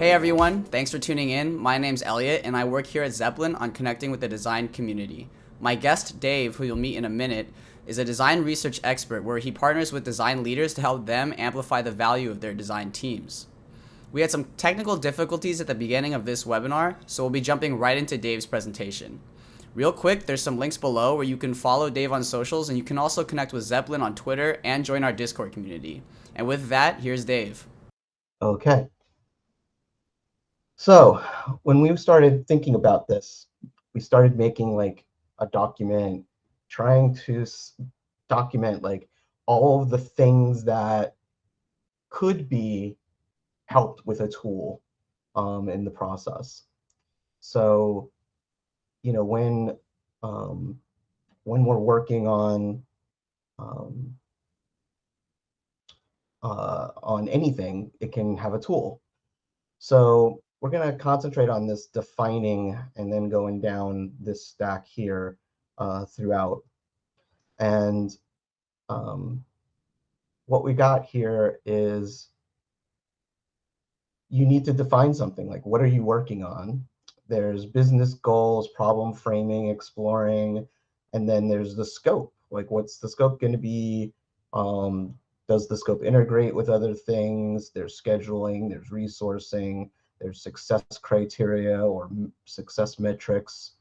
Hey everyone, thanks for tuning in. My name's Elliot and I work here at Zeplin on connecting with the design community. My guest, Dave, who you'll meet in a minute, is a design research expert where he partners with design leaders to help them amplify the value of their design teams. We had some technical difficulties at the beginning of this webinar, so we'll be jumping right into Dave's presentation. Real quick, there's some links below where you can follow Dave on socials, and you can also connect with Zeplin on Twitter and join our Discord community. And with that, here's Dave. Okay. So when we started thinking about this, we started making like a document, trying to document like all of the things that could be helped with a tool in the process. So, you know, when we're working um, on anything, it can have a tool. So we're going to concentrate on this defining and then going down this stack here throughout. And um, what we got here is you need to define something like what are you working on? There's business goals, problem framing, exploring, and then there's the scope. Like what's the scope going to be? Does the scope integrate with other things? There's scheduling, there's resourcing, there's success criteria or success metrics.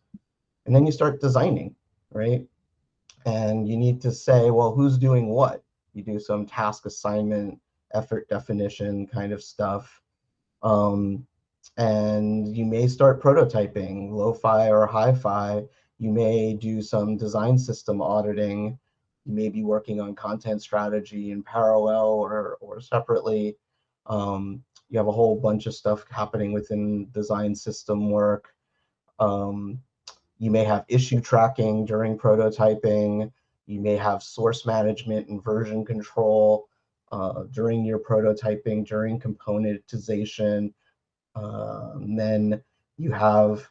And then you start designing, right? And you need to say, well, who's doing what? You do some task assignment, effort definition kind of stuff. Um, and you may start prototyping, lo-fi or hi-fi. You may do some design system auditing. You may be working on content strategy in parallel or separately. You have a whole bunch of stuff happening within design system work. Um, you may have issue tracking during prototyping. You may have source management and version control during your prototyping, during componentization. Then you have,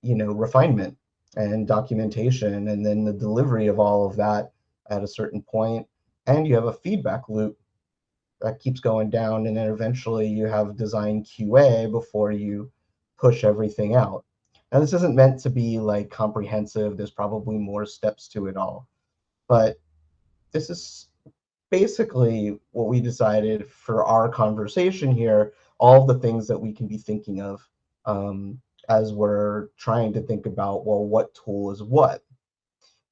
refinement and documentation, and then the delivery of all of that at a certain point. And you have a feedback loop that keeps going down, and then eventually you have design QA before you push everything out. Now, this isn't meant to be like comprehensive. There's probably more steps to it all, but this is basically what we decided for our conversation here, all the things that we can be thinking of as we're trying to think about, well, what tool is what?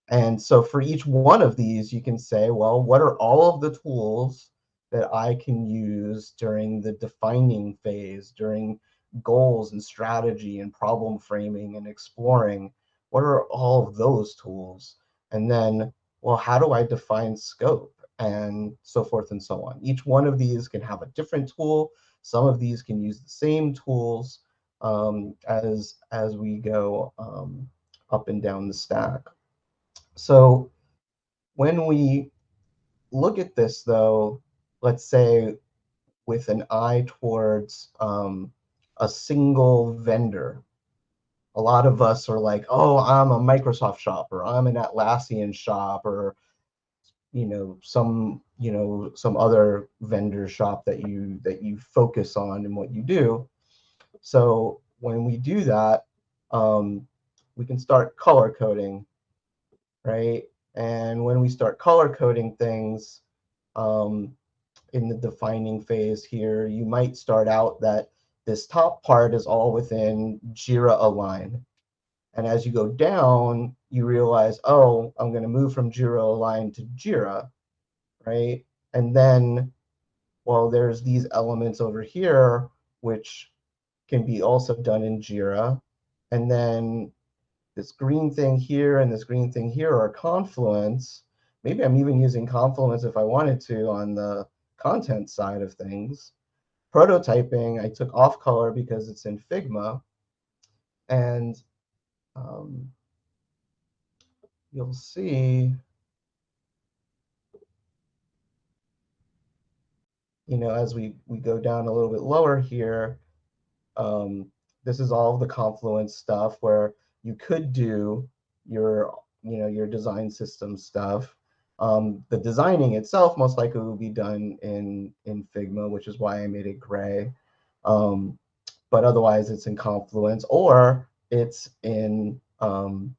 And so for each one of these, you can say, well, what are all of the tools that I can use during the defining phase, during goals and strategy and problem framing and exploring? What are all of those tools? And then, well, how do I define scope? And so forth and so on. Each one of these can have a different tool. Some of these can use the same tools as we go up and down the stack. So when we look at this, though, let's say with an eye towards a single vendor, a lot of us are like, oh, I'm a Microsoft shop, or I'm an Atlassian shop, or some other vendor shop that you focus on in what you do. So when we do that, we can start color coding, right? And when we start color coding things um, in the defining phase here, you might start out that this top part is all within Jira Align. And as you go down, you realize, oh, I'm going to move from Jira Align to Jira, right? And then, well, there's these elements over here, which can be also done in Jira. And then this green thing here and this green thing here are Confluence. Maybe I'm even using Confluence if I wanted to on the content side of things. Prototyping, I took off color because it's in Figma. And um, you'll see, as we go down a little bit lower here, um, this is all the Confluence stuff where you could do your design system stuff. The designing itself most likely will be done in Figma, which is why I made it gray. Um, but otherwise it's in Confluence, or it's in Zeplin.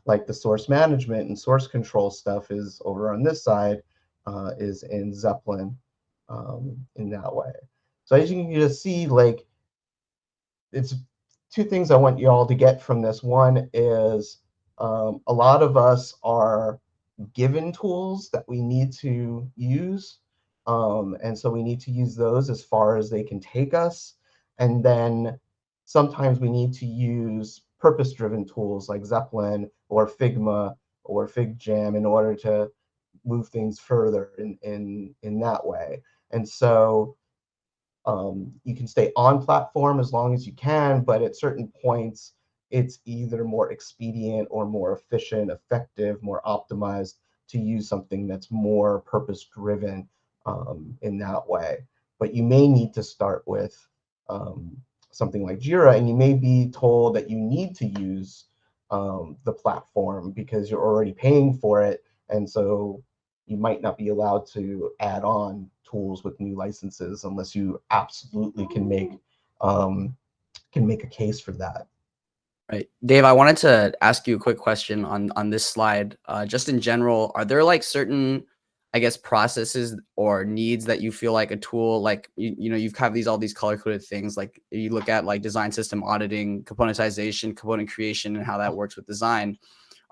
Like the source management and source control stuff is over on this side, is in Zeplin, in that way. So as you can just see, like, it's two things I want you all to get from this. One is, a lot of us are given tools that we need to use. And so we need to use those as far as they can take us. And then sometimes we need to use purpose-driven tools like Zeppelin or Figma or FigJam in order to move things further in that way. And so you can stay on platform as long as you can, but at certain points, it's either more expedient or more efficient, effective, more optimized to use something that's more purpose-driven, in that way. But you may need to start with something like Jira, and you may be told that you need to use the platform because you're already paying for it, and so you might not be allowed to add on tools with new licenses unless you absolutely can make a case for that. Right. Dave, I wanted to ask you a quick question on this slide. Just in general, are there like certain, I guess, processes or needs that you feel like a tool, like you know, you've got all these color coded things, like you look at like design system auditing, componentization, component creation, and how that works with design.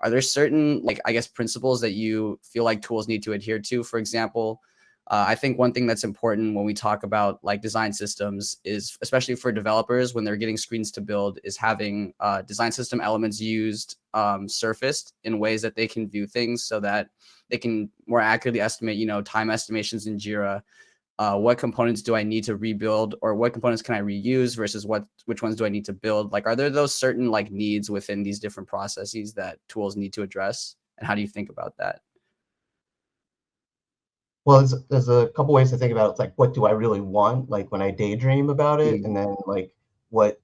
Are there certain, like, I guess, principles that you feel like tools need to adhere to? For example, I think one thing that's important when we talk about like design systems is, especially for developers when they're getting screens to build, is having design system elements used, surfaced in ways that they can view things so that they can more accurately estimate, you know, time estimations in Jira. What components do I need to rebuild, or what components can I reuse versus which ones do I need to build? Like, are there those certain like needs within these different processes that tools need to address? And how do you think about that? Well, there's a couple ways to think about it. It's like, what do I really want? Like when I daydream about it, and Mm, then like what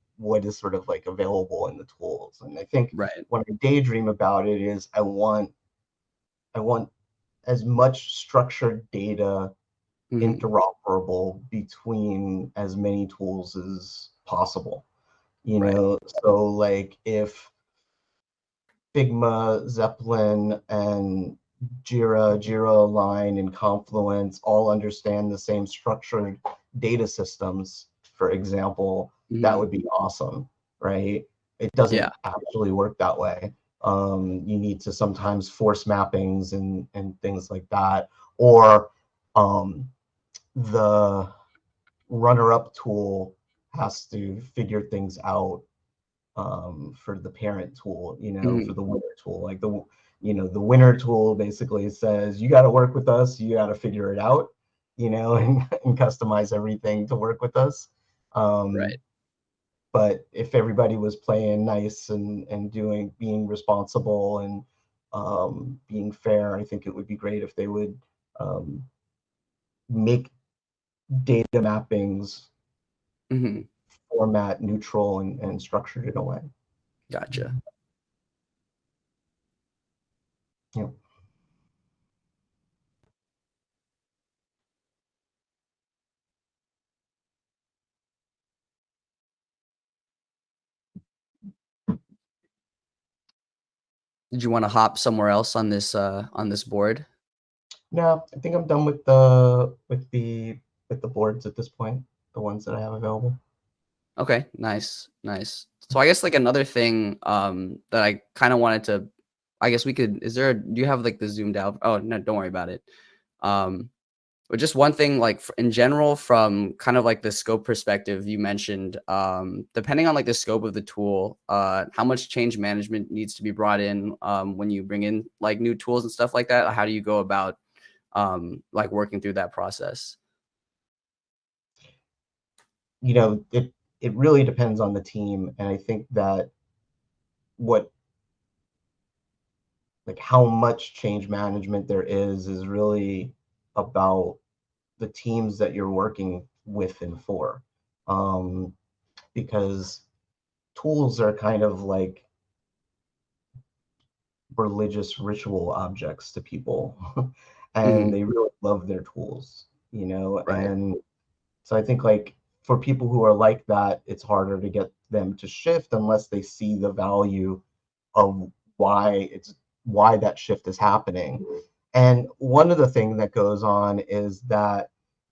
is sort of like available in the tools. And I think right. when I daydream about it is I want as much structured data Mm, interoperable between as many tools as possible. You right. know, so like if Figma, Zeppelin, and Jira Align, and Confluence all understand the same structured data systems, for example, that Mm, would be awesome, right? It yeah. doesn't actually work that way. You need to sometimes force mappings and things like that, or um, the runner-up tool has to figure things out, for the parent tool, for Mm, the winner tool. Like the winner tool basically says, you got to work with us, you got to figure it out, and customize everything to work with us. Um, right. but if everybody was playing nice and being responsible and being fair, I think it would be great if they would um, make data mappings Mm, format neutral and structured in a way. gotcha. Yeah. Did you want to hop somewhere else on this board? No, I think I'm done with the boards at this point, the ones that I have available. Okay, nice, nice. So I guess like another thing that I kind of wanted to, I guess we could, do you have like the zoomed out? Oh, no, don't worry about it. Um, but just one thing, like in general, from kind of like the scope perspective, you mentioned, depending on like the scope of the tool, how much change management needs to be brought in when you bring in like new tools and stuff like that. How do you go about like working through that process? It really depends on the team, and I think that what like how much change management there is really about the teams that you're working with and for. Um, because tools are kind of like religious ritual objects to people, and Hmm. they really love their tools, Right. and so I think like for people who are like that, it's harder to get them to shift unless they see the value of why that shift is happening. And one of the things that goes on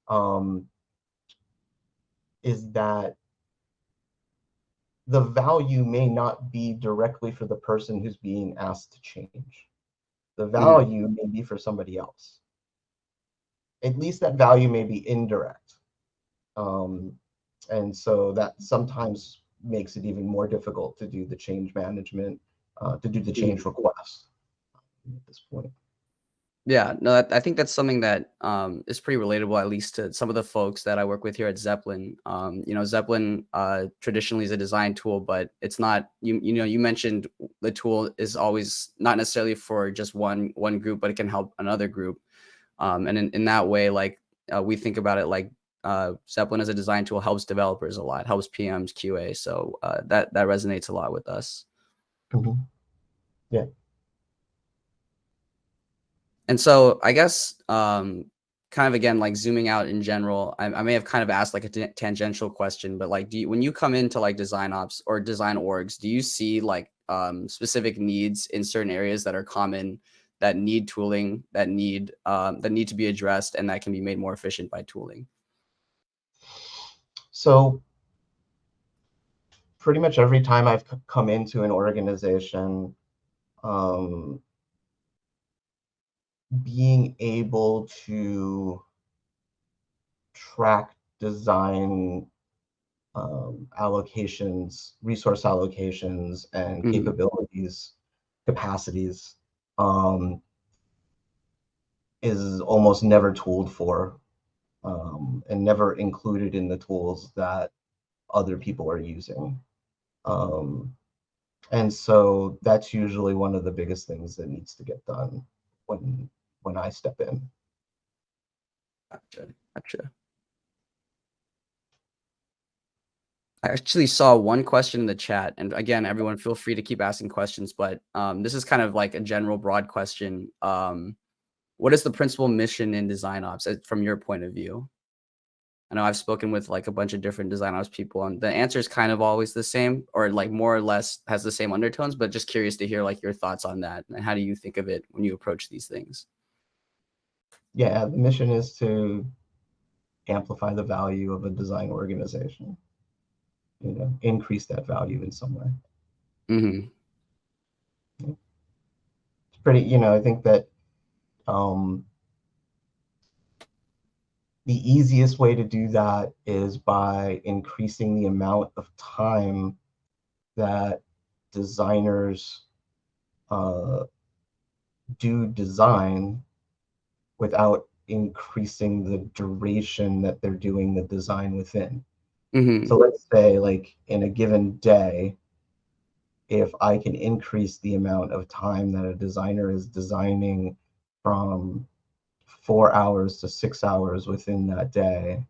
um, is that the value may not be directly for the person who's being asked to change. The value may be for somebody else. At least that value may be indirect. And so that sometimes makes it even more difficult to do the change management, to do the change request at this point. Yeah, no, I think that's something that is pretty relatable, at least to some of the folks that I work with here at Zeplin. Zeplin traditionally is a design tool, but it's not. You mentioned the tool is always not necessarily for just one group, but it can help another group. And in that way, like we think about it, like Zeplin as a design tool helps developers a lot, helps PMs, QA. So that resonates a lot with us. Mm-hmm. Yeah. And so I guess kind of again, like zooming out in general, I may have kind of asked like a tangential question, but like, when you come into like design ops or design orgs, do you see like specific needs in certain areas that are common, that need tooling, that need to be addressed, and that can be made more efficient by tooling? So pretty much every time I've come into an organization, being able to track design allocations, resource allocations, and capacities is almost never tooled for, and never included in the tools that other people are using. And so that's usually one of the biggest things that needs to get done when I step in. Gotcha. I actually saw one question in the chat, and again, everyone feel free to keep asking questions, but this is kind of like a general broad question. What is the principal mission in design ops from your point of view? I know I've spoken with like a bunch of different design ops people, and the answer is kind of always the same, or like more or less has the same undertones, but just curious to hear like your thoughts on that, and how do you think of it when you approach these things? Yeah, the mission is to amplify the value of a design organization, increase that value in some way. Mm-hmm. It's pretty, I think that the easiest way to do that is by increasing the amount of time that designers do design without increasing the duration that they're doing the design within. Mm-hmm. So let's say like in a given day, if I can increase the amount of time that a designer is designing from 4 hours to 6 hours within that day,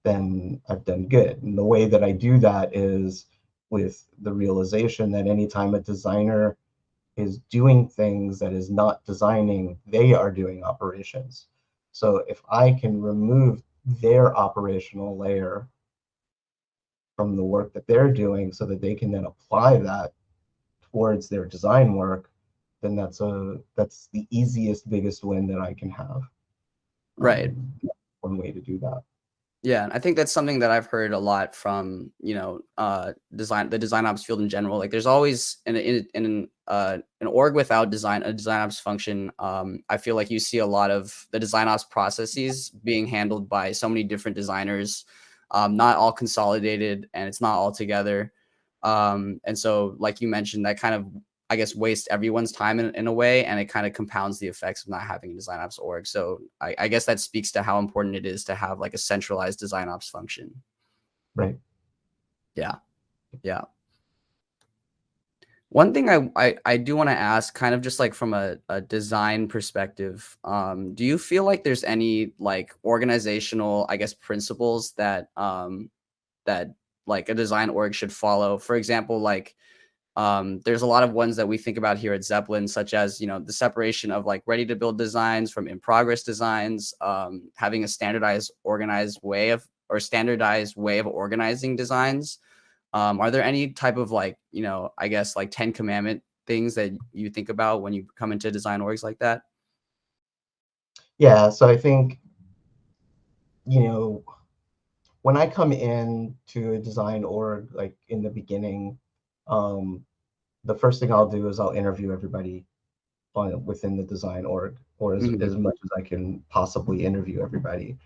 then I've done good. And the way that I do that is with the realization that anytime a designer is doing things that is not designing, they are doing operations. So if I can remove their operational layer from the work that they're doing so that they can then apply that towards their design work, then that's the easiest, biggest win that I can have. Right. One way to do that. Yeah, and I think that's something that I've heard a lot from, the design ops field in general. Like there's always in an org without a design ops function. I feel like you see a lot of the design ops processes being handled by so many different designers, not all consolidated, and it's not all together. And so like you mentioned, that kind of, I guess, waste everyone's time in a way, and it kind of compounds the effects of not having a design ops org. So I guess that speaks to how important it is to have like a centralized design ops function. Right. Yeah. One thing I do want to ask, kind of just like from a design perspective, do you feel like there's any like organizational, I guess, principles that that like a design org should follow? For example, like there's a lot of ones that we think about here at Zeplin, such as, the separation of like ready to build designs from in progress designs, having a standardized, organized way of or standardized way of organizing designs. Are there any type of like, I guess like 10 commandment things that you think about when you come into design orgs like that? Yeah, so I think, you know, when I come in to a design org, like in the beginning, um, the first thing I'll do is I'll interview everybody within the design org, or Hmm. as much as I can possibly interview everybody.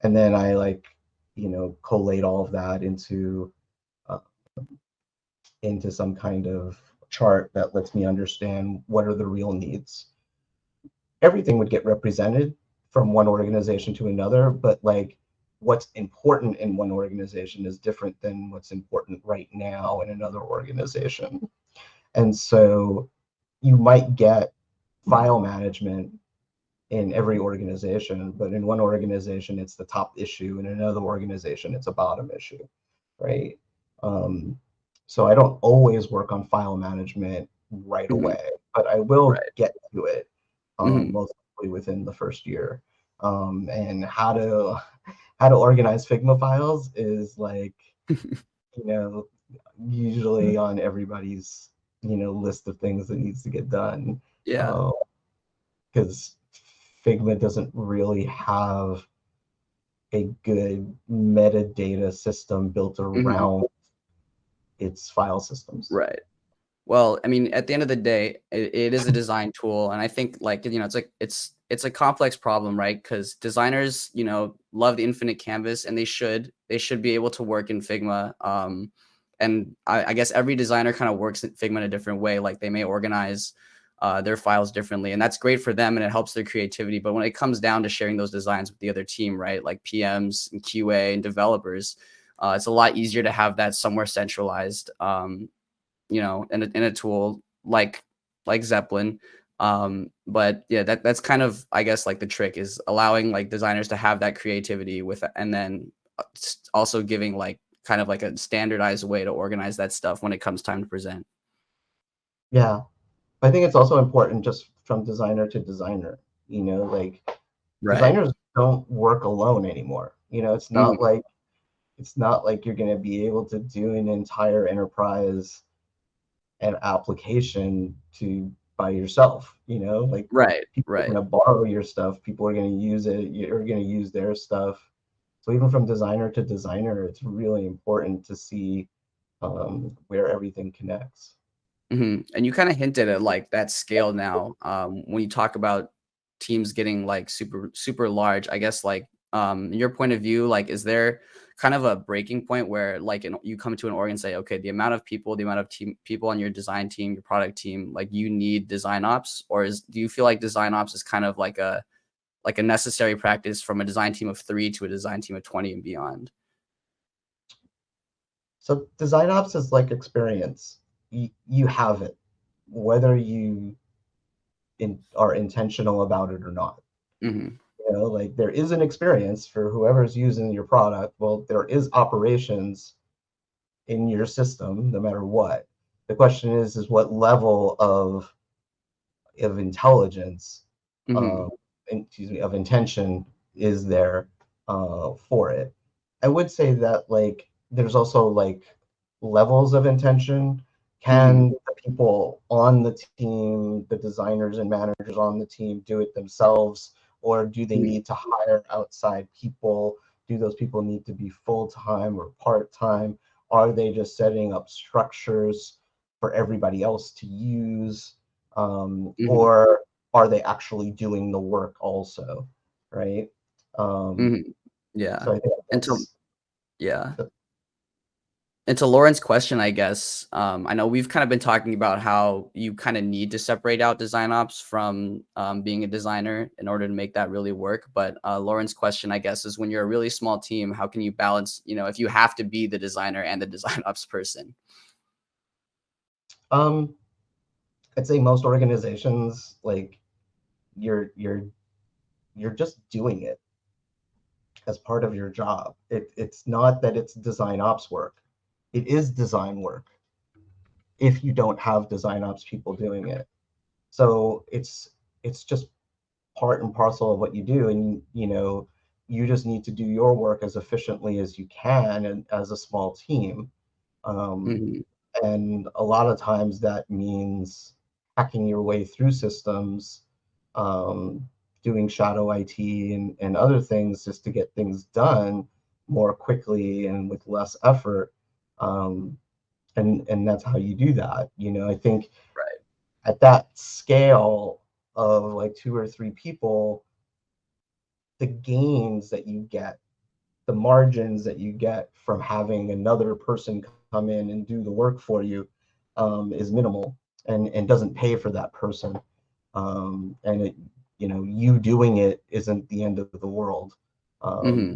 And then I like, collate all of that uh, into some kind of chart that lets me understand what are the real needs. Everything would get represented from one organization to another, but like what's important in one organization is different than what's important right now in another organization. And so you might get file management in every organization, but in one organization it's the top issue, in another organization it's a bottom issue, right? Um, so I don't always work on file management right Hmm. away, but I will Right. get to it Hmm. most likely within the first year. And how to organize Figma files is like, you know, usually on everybody's list of things that needs to get done. Yeah. Uh, because Figma doesn't really have a good metadata system built Hmm. around its file systems. Right. Well, I mean, at the end of the day, it is a design tool, and I think like it's like it's a complex problem, right? Because designers, love the infinite canvas, and they should be able to work in Figma. And I guess every designer kind of works in Figma in a different way. Like they may organize their files differently, and that's great for them, and it helps their creativity. But when it comes down to sharing those designs with the other team, right, like PMs and QA and developers, it's a lot easier to have that somewhere centralized. In a tool like Zeppelin. But yeah, that's kind of, I guess, like the trick is allowing like designers to have that creativity with, and then also giving like kind of like a standardized way to organize that stuff when it comes time to present. Yeah, I think it's also important just from designer to designer. Like Right. designers don't work alone anymore. Mhm. It's not like you're going to be able to do an entire enterprise and application to by yourself. Like Right. people are Right. going to borrow your stuff, people are going to use it, you're going to use their stuff. So even from designer to designer, it's really important to see where everything connects. And you kind of hinted at like that scale now. When you talk about teams getting like super super large, I guess like in your point of view, like is there kind of a breaking point where like you come to an org and say, okay, the amount of people, the amount of team people on your design team, your product team, like you need design ops, or do you feel like design ops is kind of like a necessary practice from a design team of 3 to a design team of 20 and beyond? So design ops is like experience. You have it, whether you are intentional about it or not. Hmm. Like there is an experience for whoever's using your product. Well, there is operations in your system, no matter what. The question is what level of intelligence, uh, Hmm. excuse me, of intention is there for it. I would say that like there's also like levels of intention. Hmm. Can the people on the team, the designers and managers on the team, do it themselves, or do they Hmm. need to hire outside people? Do those people need to be full time or part time? Are they just setting up structures for everybody else to use? Hmm. Or are they actually doing the work also, right? Um, Hmm. Yeah. so I think And to that's yeah. And to Lauren's question, I guess, I know we've kind of been talking about how you kind of need to separate out design ops from being a designer in order to make that really work. But Lauren's question, I guess, is when you're a really small team, how can you balance, if you have to be the designer and the design ops person? um, I'd say most organizations like you're just doing it as part of your job. It's not that it's design ops work. It is design work if you don't have design ops people doing it. So it's just part and parcel of what you do. And you just need to do your work as efficiently as you can and as a small team. Um, Mm-hmm. and a lot of times that means hacking your way through systems, um, doing shadow IT and other things just to get things done more quickly and with less effort. Um, and that's how you do that. I think Right. at that scale of like 2 or 3 people, the gains that you get, the margins that you get from having another person come in and do the work for you, is minimal, and doesn't pay for that person. And you doing it isn't the end of the world, Mm-hmm.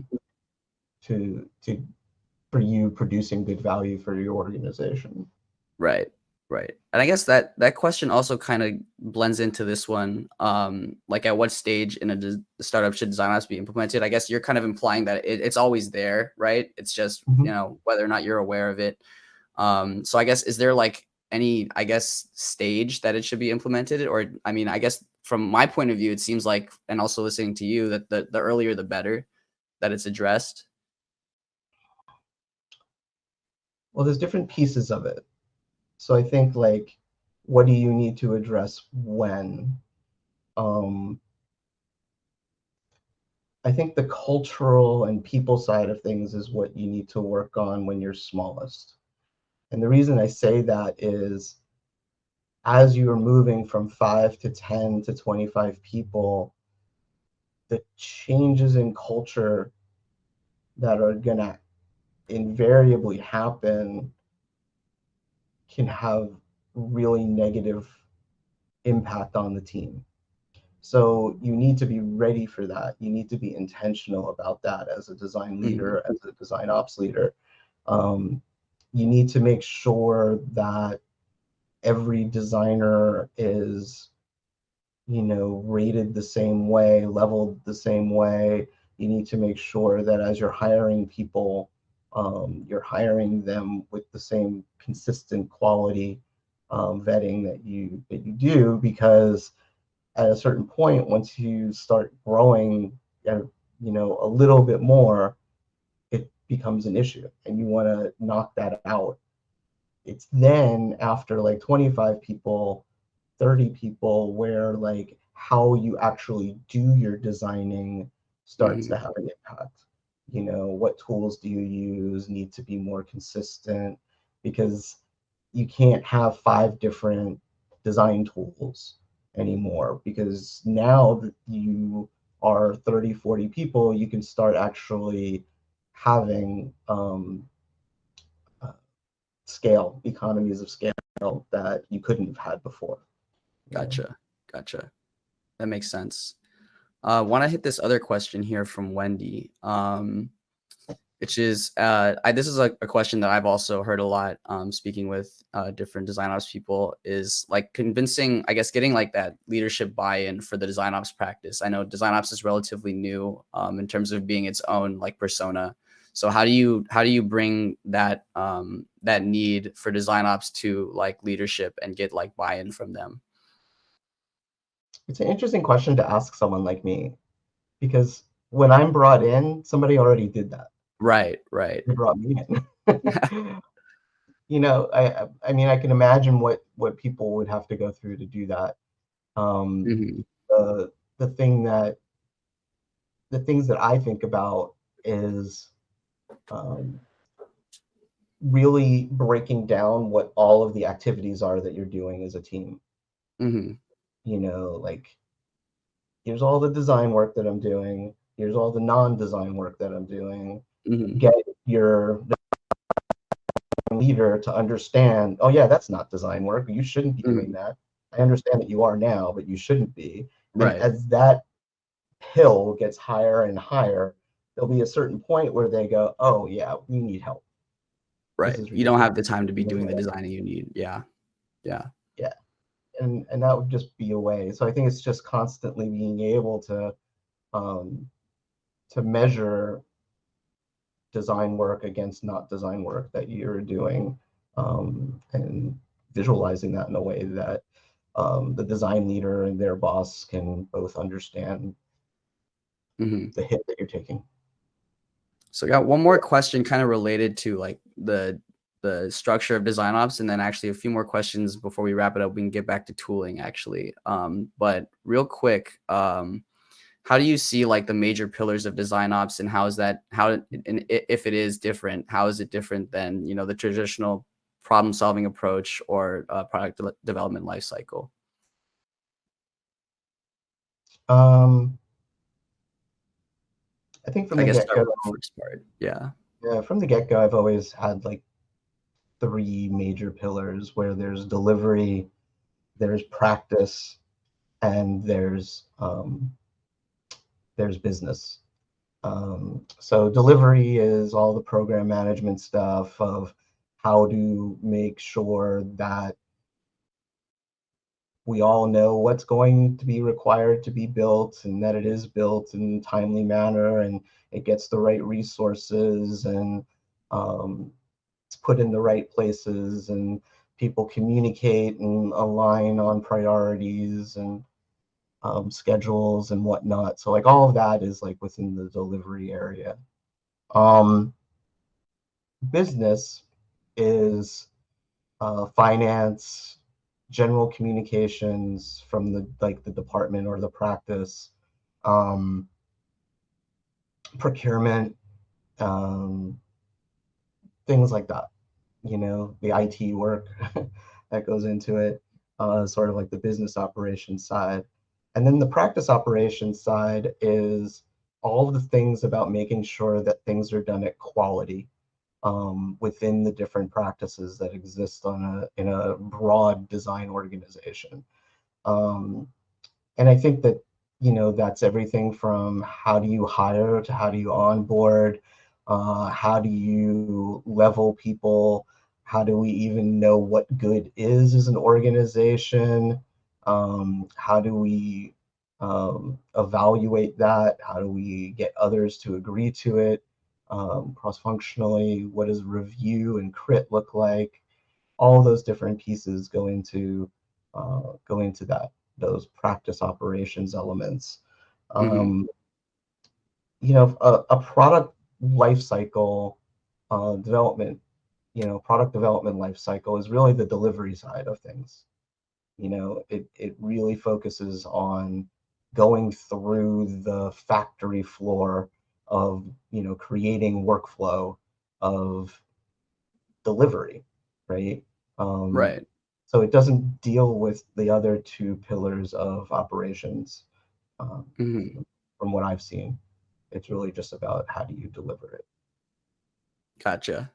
to for you producing good value for your organization. Right. Right. And I guess that question also kind of blends into this one. Like at what stage in a startup should DesignOps be implemented? I guess you're kind of implying that it's always there, right? It's just, Mhm. whether or not you're aware of it. So I guess, is there like any, I guess, stage that it should be implemented? Or, I mean, I guess from my point of view, it seems like, and also listening to you, that the earlier the better that it's addressed. Well, there's different pieces of it. So I think, like, what do you need to address when? Um, I think the cultural and people side of things is what you need to work on when you're smallest. And the reason I say that is, as you are moving from 5 to 10 to 25 people, the changes in culture that are going to invariably happen can have really negative impact on the team. So you need to be ready for that. You need to be intentional about that as a design Hmm. leader, as a design ops leader. Um, you need to make sure that every designer is, rated the same way, leveled the same way. You need to make sure that as you're hiring people, you're hiring them with the same consistent quality vetting that you do, because at a certain point, once you start growing, a little bit more, it becomes an issue, and you want to knock that out. It's then after like 25 people, 30 people, where like how you actually do your designing starts Hmm. to have an impact. What tools do you use need to be more consistent, because you can't have 5 different design tools anymore, because now that you are 30, 40 people, you can start actually having uh, economies of scale that you couldn't have had before. Gotcha. Gotcha. That makes sense. Want to hit this other question here from Wendy, which is, this is a question that I've also heard a lot, speaking with different design ops people, is like convincing, I guess, getting like that leadership buy-in for the design ops practice. I know design ops is relatively new, in terms of being its own like persona. So how do you bring that, that need for design ops to like leadership and get like buy-in from them? It's an interesting question to ask someone like me, because when I'm brought in, somebody already did that. Right, right. They brought me in. I mean, I can imagine what people would have to go through to do that. Um, Hmm. the the thing that the things that I think about is, um, really breaking down what all of the activities are that you're doing as a team. Hmm. Like, here's all the design work that I'm doing. Here's all the non-design work that I'm doing. Hmm. Get your leader to understand, oh yeah, that's not design work. You shouldn't be doing Hmm. that. I understand that you are now, but you shouldn't be. And Right. as that hill gets higher and higher, there'll be a certain point where they go, oh yeah, we need help. This Right. is You don't have ridiculous. the time to be doing the designing you need. Yeah. Yeah. Yeah. And that would just be a way. So I think it's just constantly being able um, to measure design work against not design work that you're doing, and visualizing that in a way that the design leader and their boss can both understand. the hit that you're taking. So I got one more question kind of related to like the structure of design ops, and then actually a few more questions before we wrap it up. We can get back to tooling actually. But real quick, how do you see like the major pillars of design ops, and how is that, and if it is different, how is it different than, you know, the traditional problem solving approach or product development lifecycle? I think from I the guess start get-go, with the first part. Yeah. yeah, from the get-go, I've always had like three major pillars where there's delivery, there's practice, and there's business. So delivery is all the program management stuff of how to make sure that we all know what's going to be required to be built and that it is built in a timely manner and it gets the right resources and it's put in the right places and people communicate and align on priorities and schedules and whatnot. So like all of that is like within the delivery area. Business is finance, general communications from the like the department or the practice, um, procurement, um, things like that. You know, the IT work that goes into it, sort of like the business operations side. And then the practice operations side is all the things about making sure that things are done at quality within the different practices that exist in a broad design organization. Um, and I think that, you know, that's everything from how do you hire to how do you onboard, how do you level people, how do we even know what good is as an organization, how do we evaluate that, how do we get others to agree to it, cross-functionally, what does review and crit look like? All those different pieces go into that, those practice operations elements. Mm-hmm. Um, you know, a product life cycle development, you know, product development life cycle is really the delivery side of things. You know, it really focuses on going through the factory floor of, you know, creating workflow of delivery, right? Um, Right. so it doesn't deal with the other two pillars of operations. Um, Mm-hmm. from what I've seen, it's really just about how do you deliver it. Gotcha.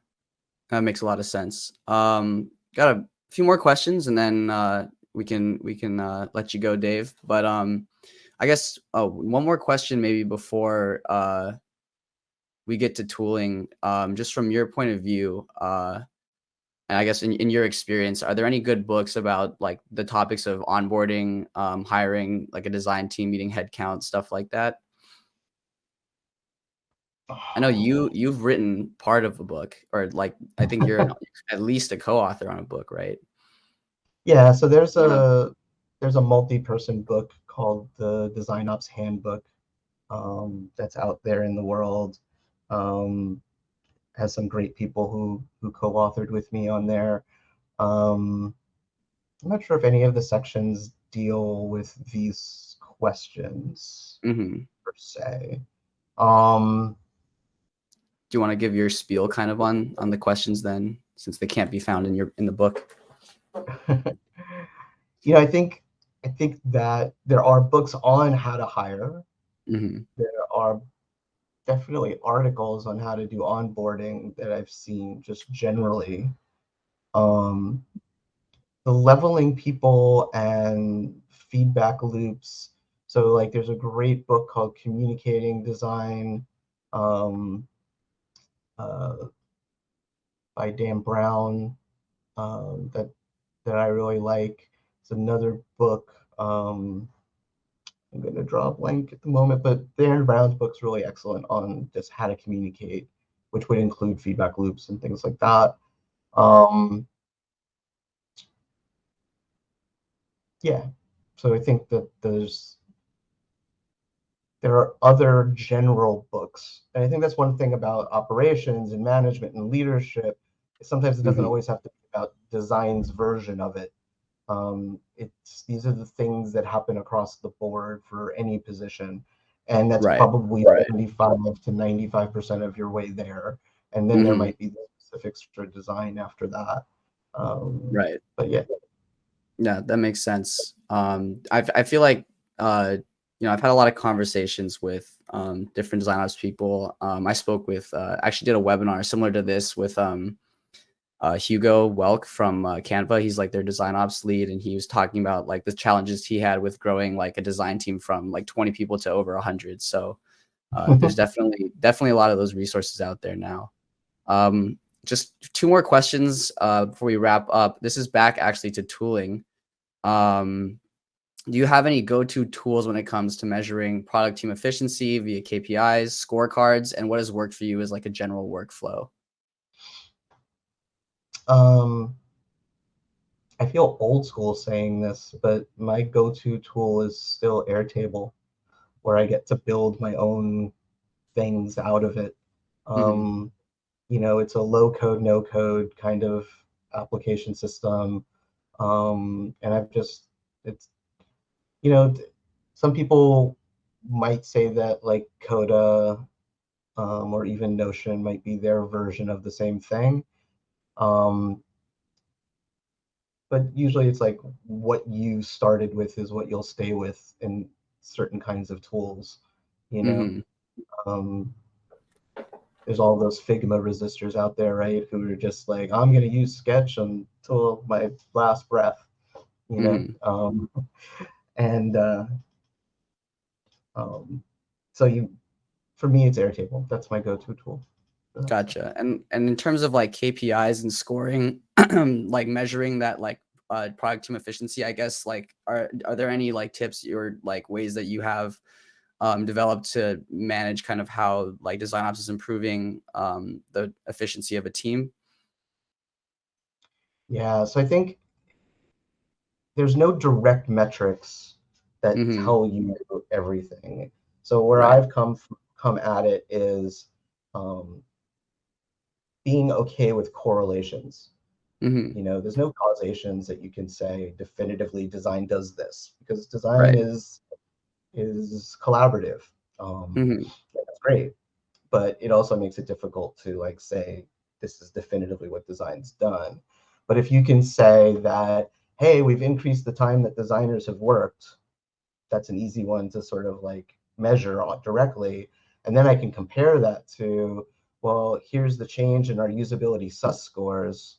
That makes a lot of sense. Got a few more questions, and then we can let you go, Dave. But I guess one more question maybe before we get to tooling. Just from your point of view, and I guess in your experience, are there any good books about like the topics of onboarding, hiring, like a design team, meeting headcount, stuff like that? I know you've written part of a book, or like I think you're at least a co-author on a book, right? Yeah, so Wanna there's a multi-person book called the DesignOps Handbook that's out there in the world. Um, has some great people who co-authored with me on there. Um, I'm not sure if any of the sections deal with these questions mhm. per se. Um, Do you want to give your spiel kind of on the questions then, since they can't be found in the book? you know, I think that there are books on how to hire. Hmm. There are definitely articles on how to do onboarding that I've seen just generally. Um, the leveling people and feedback loops. So like there's a great book called Communicating Design um, uh, by Dan Brown that I really like. It's another book. I'm going to draw a blank at the moment, but Dan Brown's book's really excellent on just how to communicate, which would include feedback loops and things like that. Um, yeah, so I think that there are other general books. And I think that's one thing about operations and management and leadership. Sometimes it doesn't Mm-hmm. always have to be about design's version of it. These are the things that happen across the board for any position. And that's Right. probably 75 to 95% of your way there. And then there Mm-hmm. might be the specifics for design after that. Right. But yeah. Yeah, that makes sense. I feel like I've had a lot of conversations with different design ops people. I spoke with actually did a webinar similar to this with Hugo Welk from Canva. He's like their design ops lead, and he was talking about like the challenges he had with growing like a design team from like 20 people to over 100. So there's definitely a lot of those resources out there now. Just two more questions before we wrap up. This is back actually to tooling. Um, do you have any go-to tools when it comes to measuring product team efficiency via KPIs, scorecards, and what has worked for you as like a general workflow? um, I feel old school saying this, but my go-to tool is still Airtable, where I get to build my own things out of it. Mm-hmm. Um, it's a low code, no code kind of application system. And it's, you know, some people might say that like Coda or even Notion might be their version of the same thing. Um, but usually it's like what you started with is what you'll stay with in certain kinds of tools, you know. Mm-hmm. Um, there's all those Figma resistors out there, right? Who are just like, I'm gonna use Sketch until my last breath, you know. Mm-hmm. And um, so for me, it's Airtable. That's my go-to tool for that stuff. Gotcha. And in terms of like KPIs and scoring, like measuring that like product team efficiency, I guess like are there any like tips or like ways that you have developed to manage kind of how like design ops is improving the efficiency of a team? Yeah, so I think there's no direct metrics that Mm-hmm. tell you everything. So where Right. I've come at it is um, being okay with correlations. Mm-hmm. There's no causations that you can say definitively design does this because design Right. is collaborative. Um, Mm-hmm. that's great, but it also makes it difficult to like say this is definitively what design's done. But if you can say that, hey, we've increased the time that designers have worked, that's an easy one to sort of like measure directly. And then I can compare that to, well, here's the change in our usability sus scores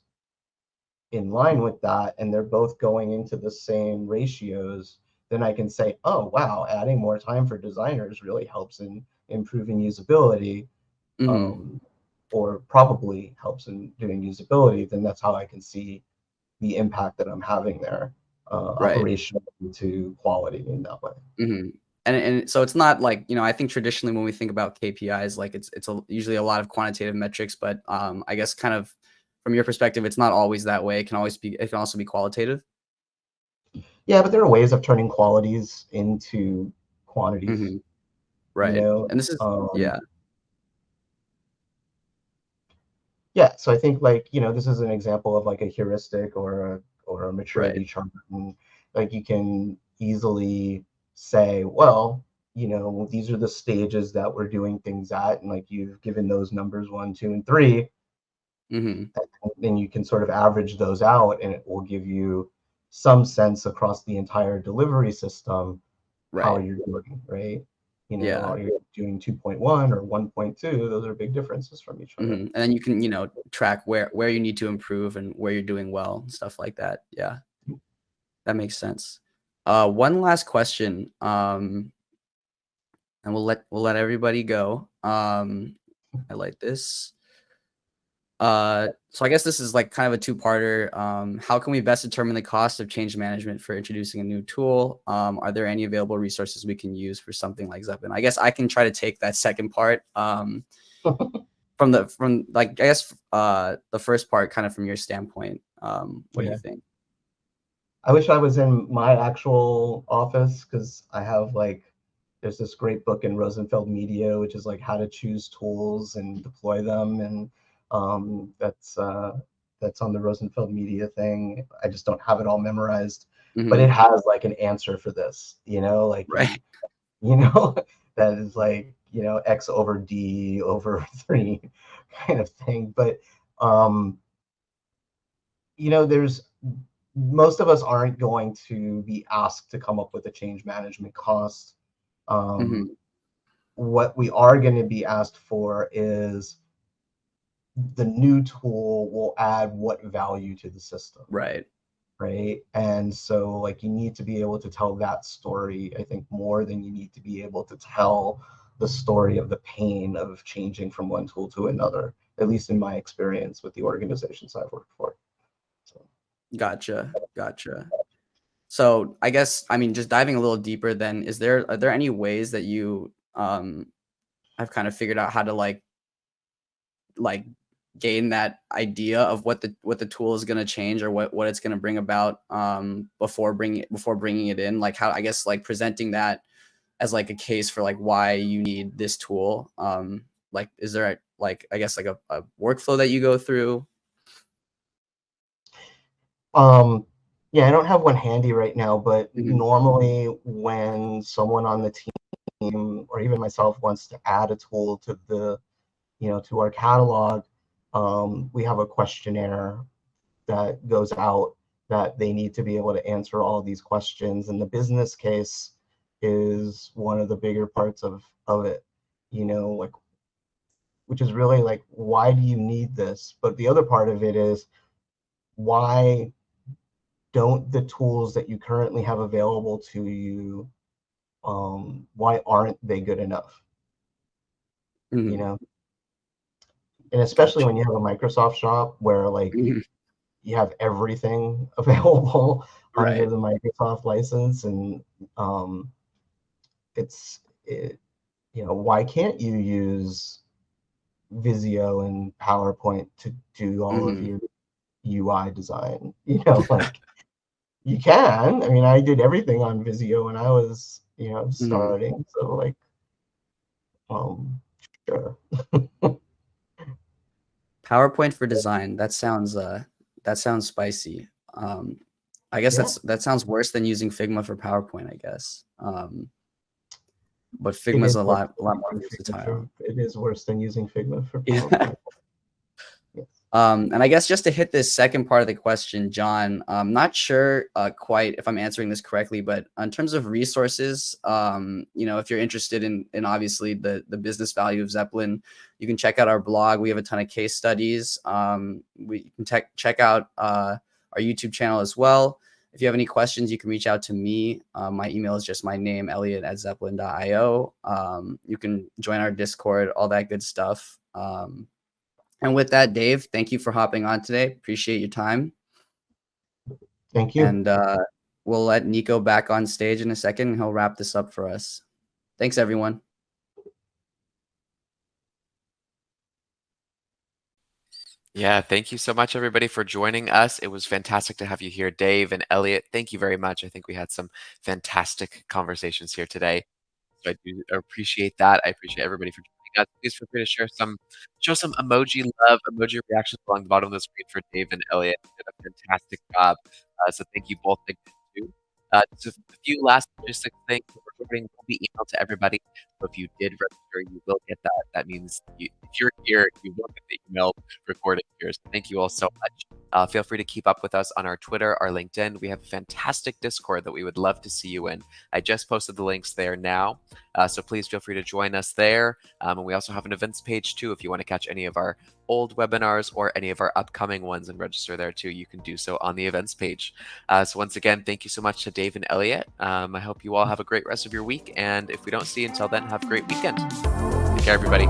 in line with that, and they're both going into the same ratios, then I can say, oh, wow, adding more time for designers really helps in improving usability, Mm-hmm. um, or probably helps in doing usability. Then that's how I can see the impact that I'm having there, Right. operational to quality in that way. Mm-hmm. And so it's not like, I think traditionally when we think about KPIs, like usually a lot of quantitative metrics, but I guess kind of from your perspective, it's not always that way. It can also be qualitative. Yeah, but there are ways of turning qualities into quantities, Mm-hmm. you Right. know. And this is, yeah. Yeah, so I think like, this is an example of like a heuristic or a Right. maturity chart. And like you can easily say, well, these are the stages that we're doing things at, and like you've given those numbers 1, 2, and 3, Mm-hmm. and then you can sort of average those out, and it will give you some sense across the entire delivery system how Right. you're doing, right? Yeah. Are you doing 2.1 or 1.2? Those are big differences from each other. Mm-hmm. And then you can, track where you need to improve and where you're doing well and stuff like that. Yeah. That makes sense. One last question. And we'll let everybody go. I like this. So I guess this is like kind of a two-parter. How can we best determine the cost of change management for introducing a new tool? Are there any available resources we can use for something like Zeplin? I guess I can try to take that second part. From like I guess the first part, kind of from your standpoint. What do you Yeah. think? I wish I was in my actual office because I have like there's this great book in Rosenfeld Media, which is like how to choose tools and deploy them, and that's on the Rosenfeld Media thing. I just don't have it all memorized, but it has like an answer for this, like Right. that is like, X over D over 3 kind of thing. But there's most of us aren't going to be asked to come up with a change management cost. What we are going to be asked for is the new tool will add what value to the system. Right. Right. And so like you need to be able to tell that story, I think, more than you need to be able to tell the story of the pain of changing from one tool to another, at least in my experience with the organizations I've worked for. So. Gotcha. So I guess, I mean, just diving a little deeper then, are there any ways that you have kind of figured out how to like gain that idea of what the tool is going to change or what it's going to bring about before bringing it in, like how, I guess, like presenting that as like a case for like why you need this tool? Like, is there like, I guess, like a workflow that you go through? Yeah, I don't have one handy right now, but normally when someone on the team or even myself wants to add a tool to the, to our catalog, we have a questionnaire that goes out that they need to be able to answer all of these questions. And the business case is one of the bigger parts of it, like, which is really like, why do you need this? But the other part of it is, why don't the tools that you currently have available to you, why aren't they good enough? And especially when you have a Microsoft shop where like you have everything available under the Microsoft license, and why can't you use Visio and PowerPoint to do all of your UI design? Like, you can. I mean, I did everything on Visio when I was, starting. So like, sure. PowerPoint for design. That sounds spicy. I guess that sounds worse than using Figma for PowerPoint, I guess. But Figma's a lot more versatile. It is worse than using Figma for PowerPoint. And I guess just to hit this second part of the question, John, I'm not sure quite if I'm answering this correctly, but in terms of resources, if you're interested in obviously the business value of Zeplin, you can check out our blog. We have a ton of case studies. We can check out our YouTube channel as well. If you have any questions, you can reach out to me. My email is just my name, Elliot@zeplin.io. You can join our Discord, all that good stuff. And with that, Dave, thank you for hopping on today. Appreciate your time. Thank you. And we'll let Nico back on stage in a second, and he'll wrap this up for us. Thanks, everyone. Yeah, thank you so much, everybody, for joining us. It was fantastic to have you here, Dave and Elliot. Thank you very much. I think we had some fantastic conversations here today. So I do appreciate that. I appreciate everybody for joining us. Please feel free to show some emoji love, emoji reactions along the bottom of the screen for Dave and Elliot. They did a fantastic job. So thank you both again too. Just a few last logistic things. The recording will be emailed to everybody. So if you did register, you will get that. That means if you're here, you will get the email recording here. So thank you all so much. Feel free to keep up with us on our Twitter, our LinkedIn. We have a fantastic Discord that we would love to see you in. I just posted the links there now. So please feel free to join us there. And we also have an events page too. If you want to catch any of our old webinars or any of our upcoming ones and register there too, you can do so on the events page. So once again, thank you so much to Dave and Elliot. I hope you all have a great rest of your week. And if we don't see you until then, have a great weekend. Take care, everybody.